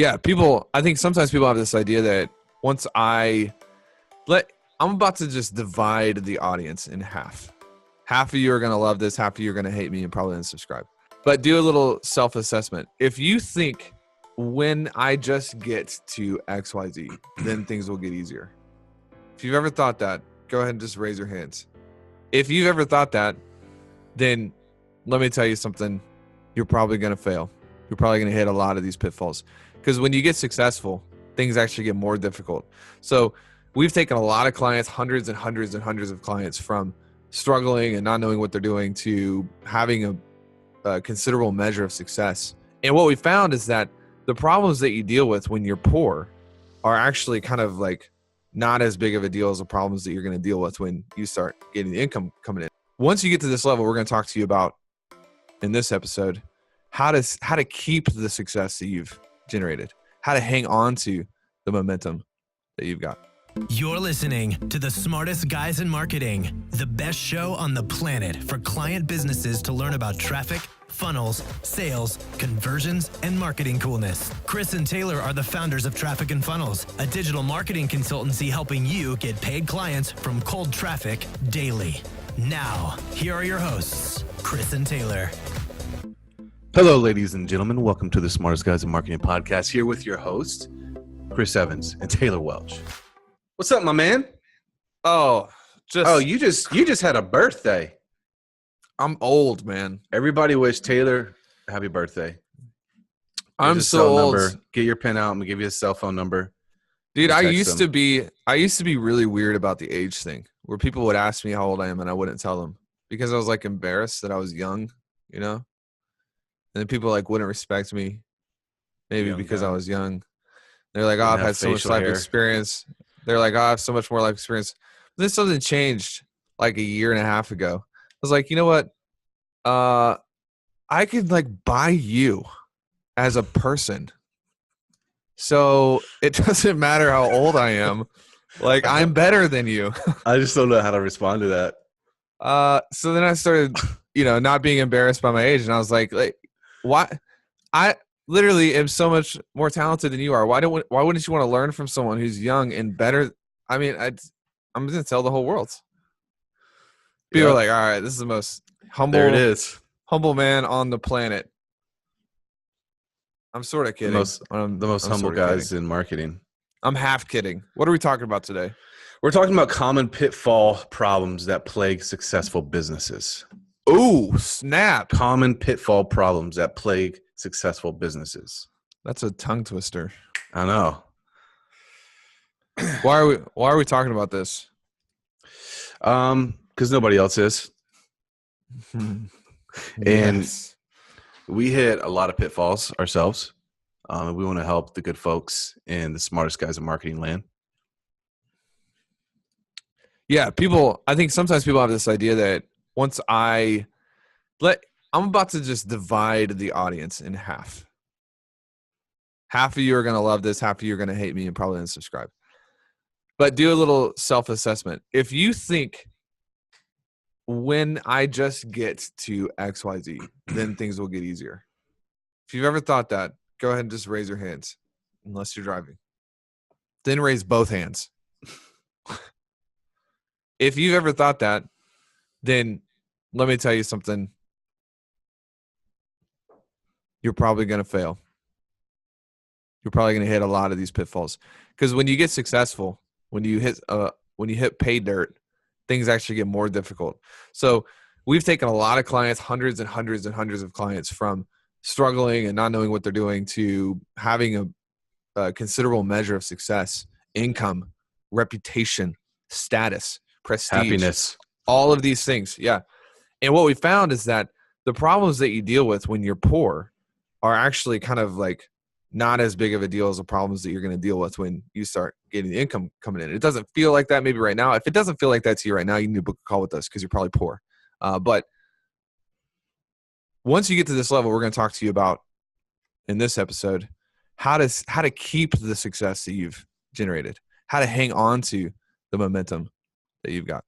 Yeah, I think sometimes people have this idea that I'm about to just divide the audience in half. Half of you are going to love this, half of you are going to hate me and probably unsubscribe. But do a little self-assessment. If you think when I just get to XYZ, then things will get easier. If you've ever thought that, go ahead and just raise your hands. If you've ever thought that, then let me tell you something. You're probably going to fail. You're probably going to hit a lot of these pitfalls. Because when you get successful, things actually get more difficult. So we've taken a lot of clients, hundreds and hundreds and hundreds of clients, from struggling and not knowing what they're doing to having a considerable measure of success. And what we found is that the problems that you deal with when you're poor are actually kind of like not as big of a deal as the problems that you're going to deal with when you start getting the income coming in. Once you get to this level, we're going to talk to you about, in this episode, how to keep the success that you've generated, how to hang on to the momentum that you've got. You're listening to the smartest guys in marketing, the best show on the planet for client businesses to learn about traffic, funnels, sales, conversions, and marketing coolness. Chris and Taylor are the founders of Traffic and Funnels, a digital marketing consultancy helping you get paid clients from cold traffic daily. Now, here are your hosts, Chris and Taylor. Hello, ladies and gentlemen. Welcome to the Smartest Guys in Marketing podcast. Here with your host, Chris Evans and Taylor Welch. What's up, my man? You just had a birthday. I'm old, man. Everybody wish Taylor a happy birthday. I'm so old. Number. Get your pen out. I'm gonna give you a cell phone number. Dude, I used to be really weird about the age thing, where people would ask me how old I am and I wouldn't tell them because I was like embarrassed that I was young, you know? And then people like wouldn't respect me, maybe because I was young. They're like, "Oh, I've had so much life experience." They're like, "Oh, I have so much more life experience." But then something changed like a year and a half ago. I was like, you know what? I could like buy you as a person. So it doesn't matter how old I am. Like, I'm better than you. I just don't know how to respond to that. So then I started, not being embarrassed by my age. And I was like, why? I literally am so much more talented than you are. Why wouldn't you want to learn from someone who's young and better? I mean, I'm going to tell the whole world. People are like, all right, this is the most humble man on the planet. I'm sort of kidding. The most humble guys in marketing. I'm half kidding. What are we talking about today? We're talking about common pitfall problems that plague successful businesses. Ooh, snap. Common pitfall problems that plague successful businesses. That's a tongue twister. I know. Why are we talking about this? Because nobody else is. And we hit a lot of pitfalls ourselves. We want to help the good folks in the smartest guys in marketing land. Yeah, I think sometimes people have this idea that I'm about to just divide the audience in half. Half of you are going to love this, half of you are going to hate me and probably unsubscribe. But do a little self-assessment. If you think when I just get to XYZ, then things will get easier. If you've ever thought that, go ahead and just raise your hands, unless you're driving. Then raise both hands. If you've ever thought that, then let me tell you something. You're probably going to fail. You're probably going to hit a lot of these pitfalls. Because when you get successful, when you hit pay dirt, things actually get more difficult. So we've taken a lot of clients, hundreds and hundreds and hundreds of clients, from struggling and not knowing what they're doing to having a considerable measure of success, income, reputation, status, prestige, happiness, all of these things. Yeah. And what we found is that the problems that you deal with when you're poor are actually kind of like not as big of a deal as the problems that you're going to deal with when you start getting the income coming in. It doesn't feel like that maybe right now. If it doesn't feel like that to you right now, you need to book a call with us because you're probably poor. But once you get to this level, we're going to talk to you about, in this episode, how to keep the success that you've generated, how to hang on to the momentum that you've got.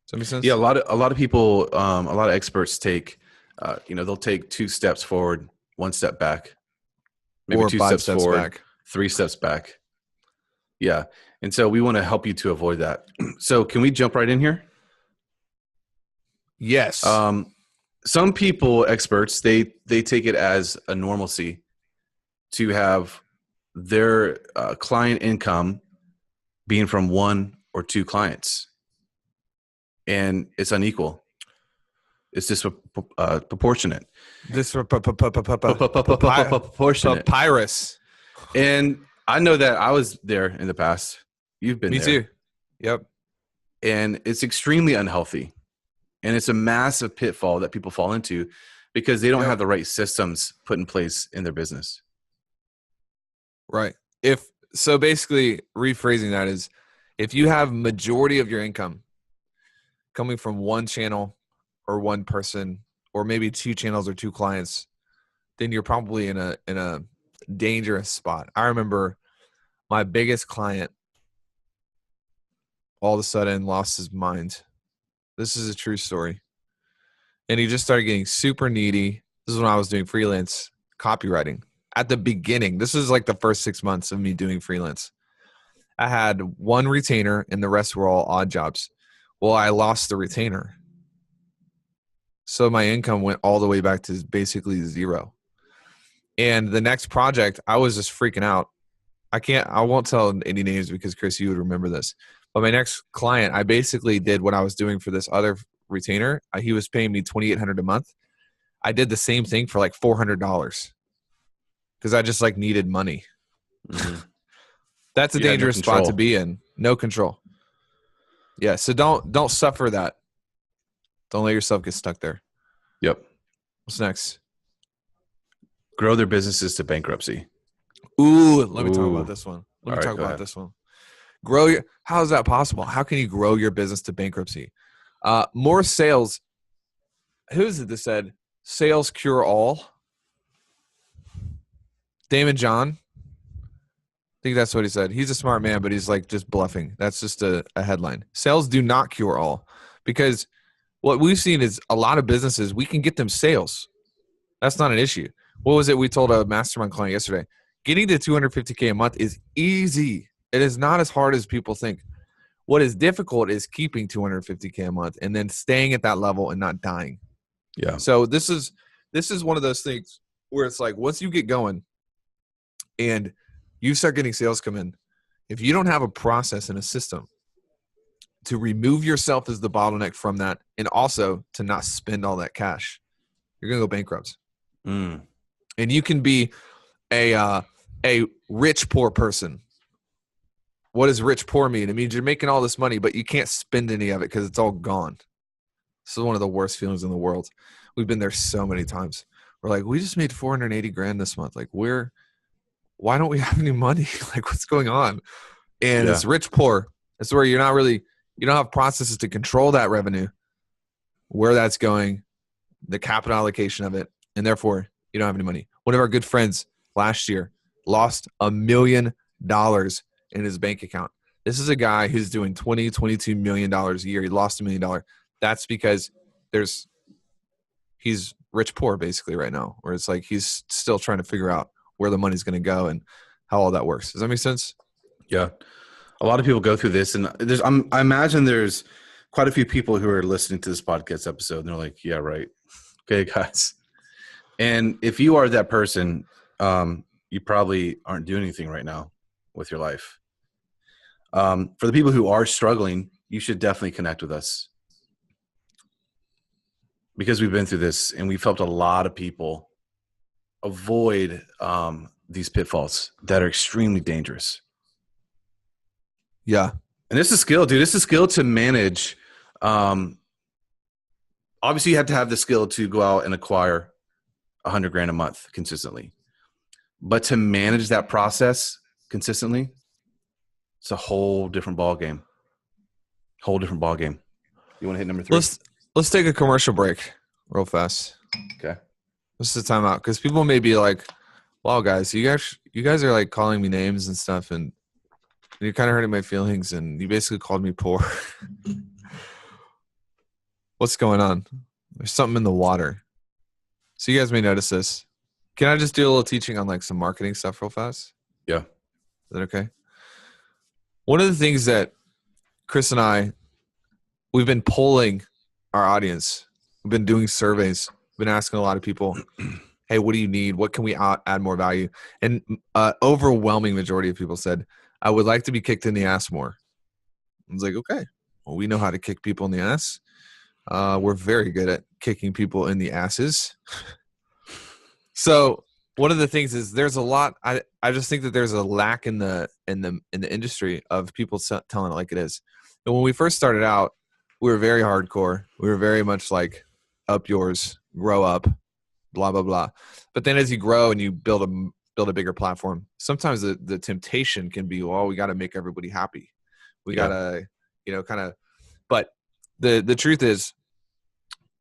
Does that make sense? Yeah, a lot of people, a lot of experts take, they'll take 2 steps forward, 1 step back, maybe or 2 5 steps forward, back. 3 steps back. Yeah. And so we want to help you to avoid that. So can we jump right in here? Yes. Some people, experts, they take it as a normalcy to have their client income being from 1 or 2 clients. And it's unequal. It's disproportionate. Proportionate. Papyrus. And I know that I was there in the past. You've been Me there. too. Yep. And it's extremely unhealthy. And it's a massive pitfall that people fall into because they don't have the right systems put in place in their business. Right. So basically rephrasing that is, if you have majority of your income coming from 1 channel or 1 person, or maybe 2 channels or 2 clients, then you're probably in a dangerous spot. I remember my biggest client all of a sudden lost his mind. This is a true story. And he just started getting super needy. This is when I was doing freelance copywriting. At the beginning, this is like the first 6 months of me doing freelance. I had 1 retainer and the rest were all odd jobs. Well, I lost the retainer. So my income went all the way back to basically 0. And the next project, I was just freaking out. I won't tell any names because Chris, you would remember this. But my next client, I basically did what I was doing for this other retainer. He was paying me $2,800 a month. I did the same thing for like $400 because I just like needed money. Mm-hmm. That's a dangerous spot to be in. No control. Yeah. So don't suffer that. Don't let yourself get stuck there. Yep. What's next? Grow their businesses to bankruptcy. Ooh, let me talk about this one. This one. How is that possible? How can you grow your business to bankruptcy? More sales. Who is it that said sales cure all? Damon John. I think that's what he said. He's a smart man, but he's like just bluffing. That's just a headline. Sales do not cure all, because what we've seen is a lot of businesses, we can get them sales. That's not an issue. What was it we told a mastermind client yesterday? Getting to $250K a month is easy. It is not as hard as people think. What is difficult is keeping $250K a month and then staying at that level and not dying. Yeah. So this is one of those things where it's like, once you get going and you start getting sales come in, if you don't have a process and a system to remove yourself as the bottleneck from that, and also to not spend all that cash, you're going to go bankrupt. Mm. And you can be a rich, poor person. What does rich, poor mean? It means you're making all this money, but you can't spend any of it because it's all gone. This is one of the worst feelings in the world. We've been there so many times. We're like, we just made $480,000 this month. Like, why don't we have any money? Like, what's going on? And it's rich, poor. It's where you don't have processes to control that revenue, where that's going, the capital allocation of it, and therefore you don't have any money. One of our good friends last year lost $1 million in his bank account. This is a guy who's doing $22 million a year. He lost $1 million. That's because he's rich poor basically right now, where it's like he's still trying to figure out where the money's going to go and how all that works. Does that make sense? Yeah. A lot of people go through this, and I imagine there's quite a few people who are listening to this podcast episode and they're like, yeah, right. Okay, guys. And if you are that person, you probably aren't doing anything right now with your life. For the people who are struggling, you should definitely connect with us, because we've been through this and we've helped a lot of people avoid these pitfalls that are extremely dangerous. Yeah. And this is skill, dude. This is skill to manage. Obviously, you have to have the skill to go out and acquire $100,000 a month consistently. But to manage that process consistently, it's a whole different ball game. You want to hit number 3? Let's take a commercial break real fast. Okay. This is the time out, because people may be like, wow, guys, you guys are like calling me names and stuff, and you're kind of hurting my feelings, and you basically called me poor. What's going on? There's something in the water. So you guys may notice this. Can I just do a little teaching on like some marketing stuff real fast? Yeah. that okay? One of the things that Chris and I, we've been polling our audience. We've been doing surveys. We've been asking a lot of people, hey, what do you need? What can we add more value? And overwhelming majority of people said, I would like to be kicked in the ass more. I was like, okay, well, we know how to kick people in the ass. We're very good at kicking people in the asses. So one of the things is there's a lot. I just think that there's a lack in the industry of people telling it like it is. And when we first started out, we were very hardcore. We were very much like up yours, grow up, blah blah blah. But then as you grow and you build a bigger platform, sometimes the temptation can be, well, we got to make everybody happy. We gotta, kind of. But the truth is,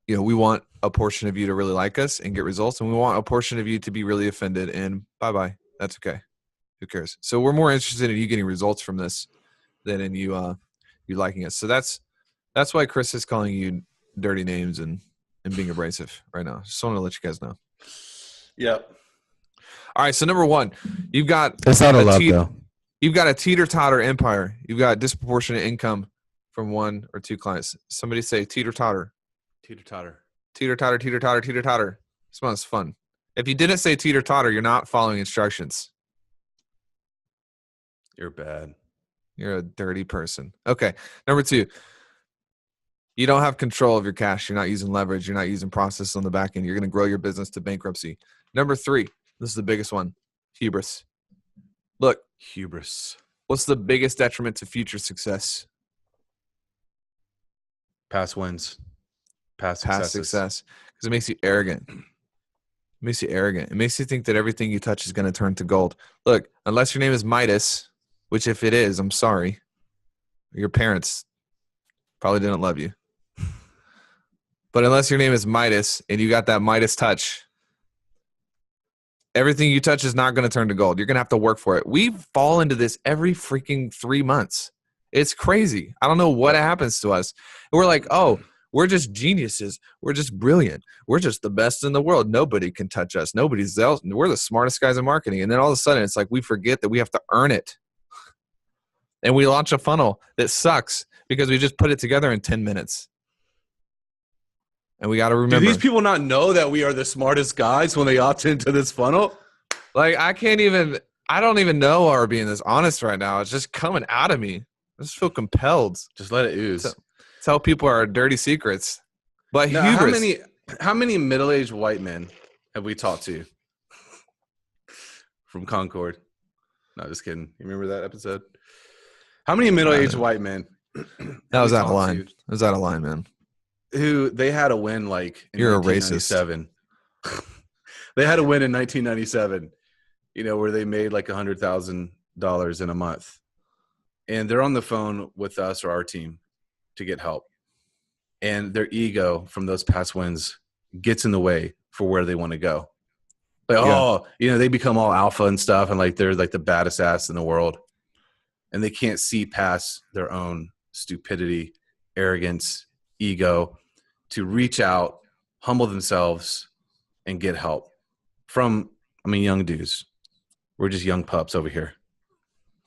we want a portion of you to really like us and get results, and we want a portion of you to be really offended and bye. That's okay. Who cares? So we're more interested in you getting results from this than in you liking us. So that's why Chris is calling you dirty names and being abrasive right now. Just want to let you guys know. Yep. All right. So number one, you've got that's not a love though. You've got a teeter-totter empire. You've got disproportionate income from one or two clients. Somebody say teeter-totter. Teeter-totter. Teeter-totter, teeter-totter, teeter-totter. This one's fun. If you didn't say teeter-totter, you're not following instructions. You're bad. You're a dirty person. Okay. Number two, you don't have control of your cash. You're not using leverage. You're not using process on the back end. You're going to grow your business to bankruptcy. Number three, this is the biggest one, hubris. Look. Hubris. What's the biggest detriment to future success? Past wins. Past success. Because it makes you arrogant. It makes you think that everything you touch is going to turn to gold. Look, unless your name is Midas, which if it is, I'm sorry. Your parents probably didn't love you. But unless your name is Midas and you got that Midas touch, everything you touch is not going to turn to gold. You're going to have to work for it. We fall into this every freaking 3 months. It's crazy. I don't know what happens to us. We're like, oh, we're just geniuses. We're just brilliant. We're just the best in the world. Nobody can touch us. Nobody's else. We're the smartest guys in marketing. And then all of a sudden, it's like we forget that we have to earn it. And we launch a funnel that sucks because we just put it together in 10 minutes. And we got to remember. Do these people not know that we are the smartest guys when they opt into this funnel? Like, I don't even know how we're being this honest right now. It's just coming out of me. I just feel compelled. Just let it ooze. To tell people our dirty secrets. But now, hubris. How many middle-aged white men have we talked to from Concord? No, just kidding. You remember that episode? How many middle-aged white men? That was out of line. That was out of line, man. Who they had a win like in You're a racist. They had a win in 1997, where they made like $100,000 in a month. And they're on the phone with us or our team to get help. And their ego from those past wins gets in the way for where they want to go. Like, they become all alpha and stuff. And like, they're like the baddest ass in the world. And they can't see past their own stupidity, arrogance, ego to reach out, humble themselves, and get help from, young dudes. We're just young pups over here.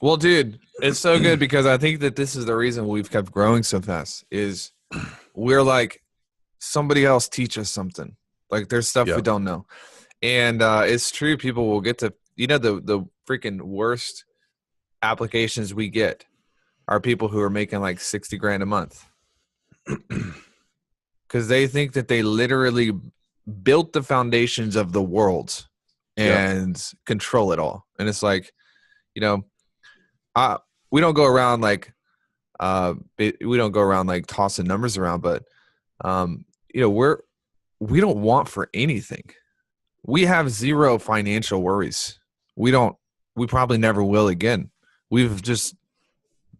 Well, dude, it's so good because I think that this is the reason we've kept growing so fast is we're like, somebody else teach us something. Like there's stuff we don't know. And it's true. People will get to, the freaking worst applications we get are people who are making like 60 grand a month. Because they think that they literally built the foundations of the world and control it all. And it's like, we don't go around like tossing numbers around, but we don't want for anything. We have zero financial worries. We probably never will again. We've just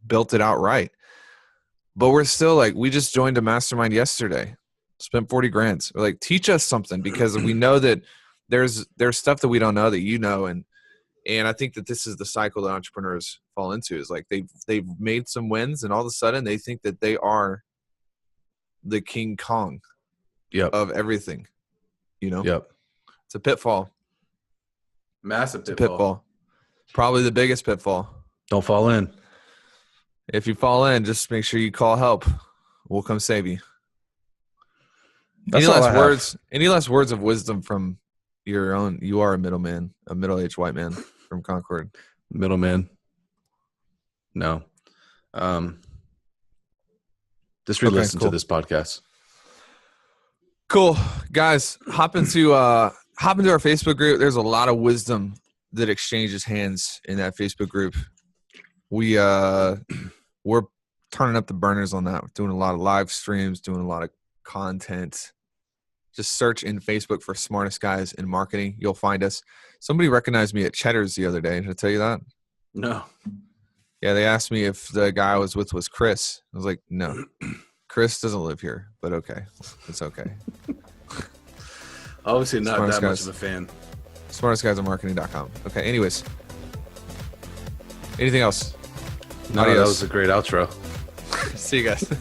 built it outright. But we're still like, we just joined a mastermind yesterday, spent 40 grand. We're like, teach us something because we know that there's stuff that we don't know that you know. And I think that this is the cycle that entrepreneurs fall into is like, they've made some wins and all of a sudden they think that they are the King Kong of everything, Yep. It's a pitfall. Massive pitfall. Probably the biggest pitfall. Don't fall in. If you fall in, just make sure you call help. We'll come save you. That's Any all last I words? Any last words of wisdom from your own? You are a middleman, a middle-aged white man from Concord. Middleman. No. Just re-listen cool. to this podcast. Cool, guys. Hop into our Facebook group. There's a lot of wisdom that exchanges hands in that Facebook group. We're turning up the burners on that. We're doing a lot of live streams, doing a lot of content. Just search in Facebook for Smartest Guys in Marketing. You'll find us. Somebody recognized me at Cheddar's the other day. Did I tell you that? No. Yeah, they asked me if the guy I was with was Chris. I was like, no. Chris doesn't live here, but okay. It's okay. Obviously not Smartest that guys. much of a fan. SmartestGuysInMarketing.com. Okay, anyways. Anything else? No, Adios. that was a great outro. See you guys.